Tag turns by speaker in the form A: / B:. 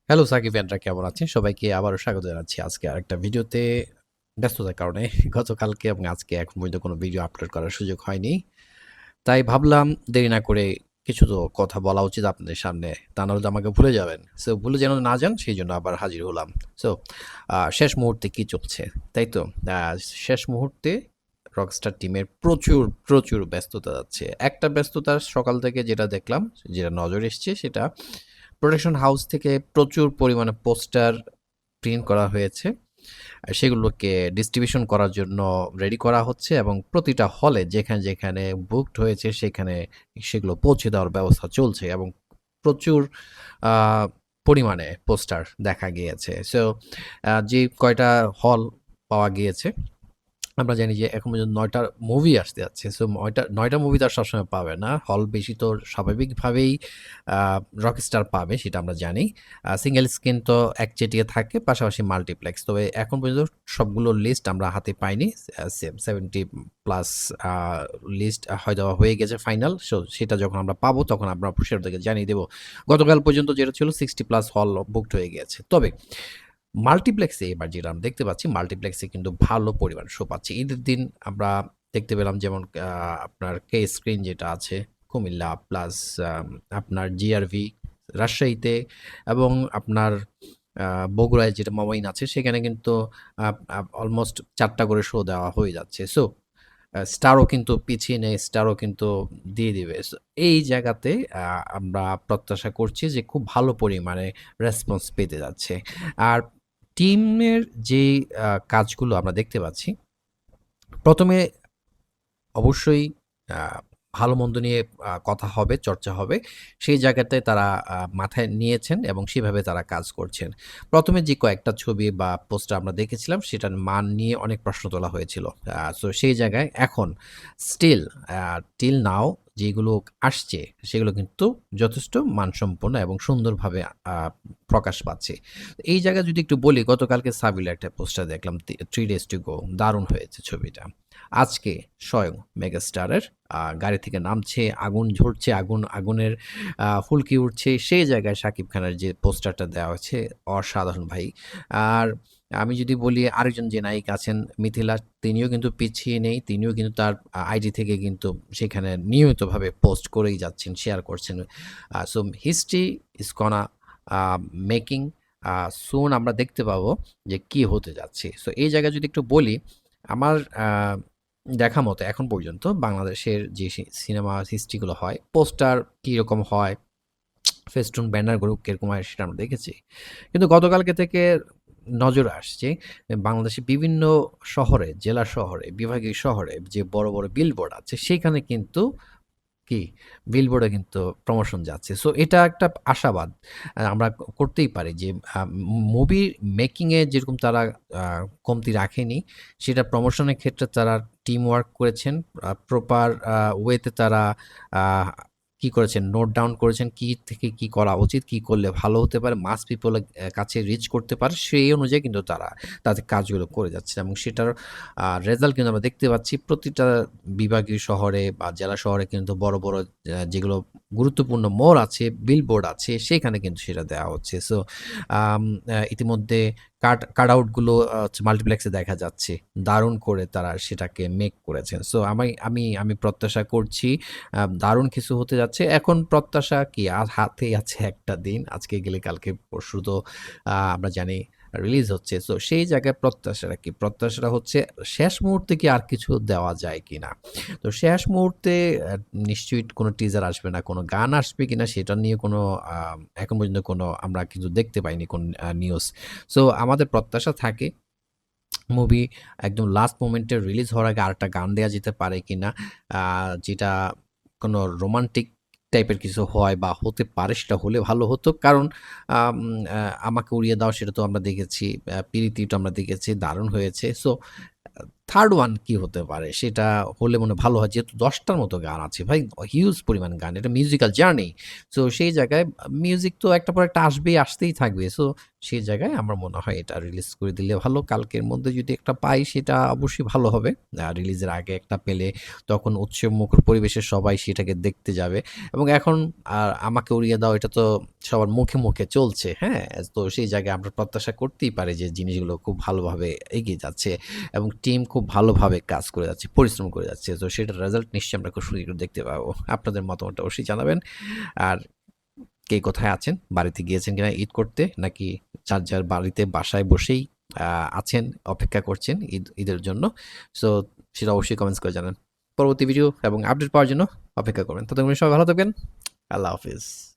A: Hello Shakib ফ্যানরা কেমন আছেন? সবাইকে আবারও স্বাগত জানাচ্ছি আজকে আরেকটা ভিডিওতে। ব্যস্ততার কারণে গতকালকে এবং আজকে এখন পর্যন্ত কোনো ভিডিও আপলোড করার সুযোগ হয়নি। তাই ভাবলাম দেরি না করে কিছু তো কথা বলা উচিত আপনাদের সামনে। তা নাহলে তো আমাকে ভুলে যাবেন। সো ভুলে যেন না যান সেইজন্য আবার হাজির হলাম। সো শেষ মুহূর্তে কি চলছে, তাই তো? আ শেষ মুহূর্তে রকস্টার টিমের প্রচুর ব্যস্ততা যাচ্ছে। একটা ব্যস্ততা সকাল থেকে যেটা দেখলাম, যেটা নজরে এসছে সেটা প্রোডাকশন হাউস থেকে প্রচুর পরিমাণে পোস্টার প্রিন্ট করা হয়েছে। সেগুলোকে ডিস্ট্রিবিউশন করার জন্য রেডি করা হচ্ছে এবং প্রতিটা হলে যেখানে বুকড হয়েছে সেখানে সেগুলো পৌঁছে দেওয়ার ব্যবস্থা চলছে এবং প্রচুর আ পরিমাণে পোস্টার দেখা গিয়েছে। সো যে কয়টা হল পাওয়া গিয়েছে, আমরা জানি যে এখন পর্যন্ত ৯ টা মুভি আসতে যাচ্ছে। সো ৯ টা মুভি তো আর সবসময় পাবে না। হল বেশি তো স্বাভাবিকভাবেই আ রকস্টার পাবে সেটা আমরা জানি। সিঙ্গেল স্ক্রিন তো একচেটিয়া থাকে, পাশাপাশি মাল্টিপ্লেক্স। তবে এখন পর্যন্ত সবগুলোর লিস্ট আমরা হাতে পাইনি। 70 প্লাস আ লিস্ট হয়তোবা হয়ে গেছে ফাইনাল। সো সেটা যখন আমরা পাবো তখন আমরা আপনাদেরকে জানিয়ে দেব। গতকাল পর্যন্ত যেটা ছিল 60 প্লাস হল বুকড হয়ে গিয়েছে। তবে মাল্টিপ্লেক্সে এবার যেটা আমরা দেখতে পাচ্ছি, মাল্টিপ্লেক্সে কিন্তু ভালো পরিমাণ শো পাচ্ছি। ঈদের দিন আমরা দেখতে পেলাম যেমন আপনার কে স্ক্রিন যেটা আছে কুমিল্লা প্লাস আপনার জিআরভি রাজশাহীতে এবং আপনার বগুড়ায় যেটা মমাইন আছে সেখানে কিন্তু অলমোস্ট ৪ টা করে শো দেওয়া হয়ে যাচ্ছে। সো স্টারও কিন্তু পিছিয়ে নেই, স্টারও কিন্তু দিয়ে দিবে। সো এই জায়গাতে আমরা প্রত্যাশা করছি যে খুব ভালো পরিমাণে রেসপন্স পেতে যাচ্ছে। আর টিমের যেই কাজগুলো আমরা দেখতে পাচ্ছি, ১ম এ অবশ্যই আ ভালো-মন্দ নিয়ে কথা হবে, চর্চা হবে। সেই জায়গাটায় তারা মাথায় নিয়েছেন এবং সেভাবে তারা কাজ করছেন। ১ম এ যে কয়েকটা ছবি বা পোস্টার আমরা দেখেছিলাম, সেটার মান নিয়ে অনেক প্রশ্ন তোলা হয়েছিল। সো সেই জায়গায় এখন স্টিল টিল নাও যেগুলো আসছে, সেগুলো কিন্তু যথেষ্ট মানসম্পন্ন এবং সুন্দরভাবে আ প্রকাশ পাচ্ছে। এই জায়গায় যদি একটু বলি, গতকালকে সাবিলার একটা পোস্টার দেখলাম, 'থ্রি ডেজ টু গো' দারুণ হয়েছে ছবিটা। আজকে স্বয়ং মেগাস্টারের গাড়ি থেকে নামছে, আগুন ঝরছে, আগুনের ফুলকি উঠছে। সেই জায়গায় শাকিব খানের যে পোস্টারটা দেওয়া হয়েছে অসাধারণ ভাই। আর আমি যদি বলি আরেকজন যে নায়িকা আছেন মিথিলা, তিনিও কিন্তু পিছিয়ে নেই। তিনিও কিন্তু তার আইডি থেকে কিন্তু সেখানে নিয়মিতভাবে পোস্ট করেই যাচ্ছেন, শেয়ার করছেন। সো হিস্ট্রি ইস গনা আ মেকিং সুন আমরা দেখতে পাবো যে কি হতে যাচ্ছে। সো এই জায়গায় যদি একটু বলি, আমার আ দেখা মতো এখন পর্যন্ত বাংলাদেশের যে সিনেমা হিস্ট্রিগুলো হয়, পোস্টার কিরকম হয়, ফেস্টুন ব্যানারগুলো কিরকম হয় সেটা আমরা দেখেছি। কিন্তু গতকালকে থেকে নজরে আসছে বাংলাদেশের বিভিন্ন শহরে, জেলা শহরে, বিভাগীয় শহরে যে বড় বিলবোর্ড আছে সেখানে কিন্তু কি বিলবোর্ডে কিন্তু প্রমোশন যাচ্ছে। সো এটা একটা আশাবাদ আমরা করতেই পারি যে মুভি মেকিং এ যেরকম তারা আ কমতি রাখেনি, সেটা প্রমোশনের ক্ষেত্রে তারা টিম ওয়ার্ক করেছেন। প্রপার ওয়েতে তারা আ কি করেছেন, নোট ডাউন করেছেন কি থেকে কি করা উচিত, কি করলে ভালো হতে পারে, মাস পিপল এর কাছে রিচ করতে পারে, সেই অনুযায়ী কিন্তু তারা তাদের কাজগুলো করে যাচ্ছে এবং সেটার রেজাল্ট কিন্তু আমরা দেখতে পাচ্ছি প্রতিটা বিভাগীয় শহরে বা জেলা শহরে কিন্তু বড় যেগুলো গুরুত্বপূর্ণ মোড় আছে, বিলবোর্ড আছে, সেখানে কিন্তু সেটা দেওয়া হচ্ছে। সো আম ইতিমধ্যে কাট আউট গুলো মাল্টিপ্লেক্সে দেখা যাচ্ছে। দারুণ করে তারা সেটাকে মেক করেছেন। সো আমি প্রত্যাশা করছি দারুণ কিছু হতে যাচ্ছে। এখন প্রত্যাশা কি আর হাতেই আছে একটা দিন। আজকে গেলে কালকে পরশু তো আমরা জানি রিলিজ হচ্ছে। সো সেই জায়গায় প্রত্যাশাটা কি? প্রত্যাশাটা হচ্ছে শেষ মুহূর্তে কি আর কিছু দেওয়া যায় কিনা? তো শেষ মুহূর্তে নিশ্চয়ই কোনো টিজার আসবে না, কোনো গান আসবে কিনা সেটা নিয়ে কোনো আ এখন পর্যন্ত কোনো আমরা কিন্তু দেখতে পাইনি কোন নিউজ। সো আমাদের প্রত্যাশা থাকে মুভি একদম লাস্ট মোমেন্টে রিলিজ হওয়ার আগে আরেকটা গান দেয়া যেতে পারে কিনা। আ যেটা কোনো রোমান্টিক টাইপের কিছু হয় বা হতে পারে সেটা হলে ভালো হতো। কারণ আম আ 'আমাকে উড়িয়ে দাও' সেটা তো আমরা দেখেছি। 'পিরিতি'টা আমরা দেখেছি, দারুণ হয়েছে। সো থার্ড ওয়ান কি হতে পারে? সেটা হলে মনে হয় ভালো হয়। যেহেতু ১০ টার মতো গান আছে ভাই, হিউজ পরিমাণ গান। এটা মিউজিক্যাল জার্নি। সো সেই জায়গায় মিউজিক তো একটার পর একটা আসবেই, আসতেই থাকবে। সো সেই জায়গায় আমার মনে হয় এটা রিলিজ করে দিলে ভালো। কালকের মধ্যে যদি একটা পাই সেটা অবশ্যই ভালো হবে। রিলিজের আগে একটা পেলে তখন উৎসবমুখর পরিবেশে সবাই সেটাকে দেখতে যাবে এবং এখন আমাকে উড়িয়ে দাও এটা তো সবার মুখে, মুখে চলছে, হ্যাঁ? তো সেই জায়গায় আমরা প্রত্যাশা করতেই পারি যে জিনিসগুলো খুব ভালোভাবে এগিয়ে যাচ্ছে এবং টিম খুব ভালোভাবে কাজ করে যাচ্ছে, পরিশ্রম করে যাচ্ছে। তো সেটার রেজাল্ট নিশ্চয়ই আমরা খুব শীঘ্রই দেখতে পাবো। আপনাদের মতামতটা অবশ্যই জানাবেন। আর কে কোথায় আছেন? বাড়িতে গিয়েছেন কিনা ঈদ করতে? নাকি যার, যার বাড়িতে বাসায় বসেই আছেন, অপেক্ষা করছেন ঈদের জন্য? সো সেটা অবশ্যই কমেন্টস করে জানান। পরবর্তী ভিডিও এবং আপডেট পাওয়ার জন্য অপেক্ষা করবেন। ততক্ষণ সবাই ভালো থাকবেন। আল্লাহ হাফেজ।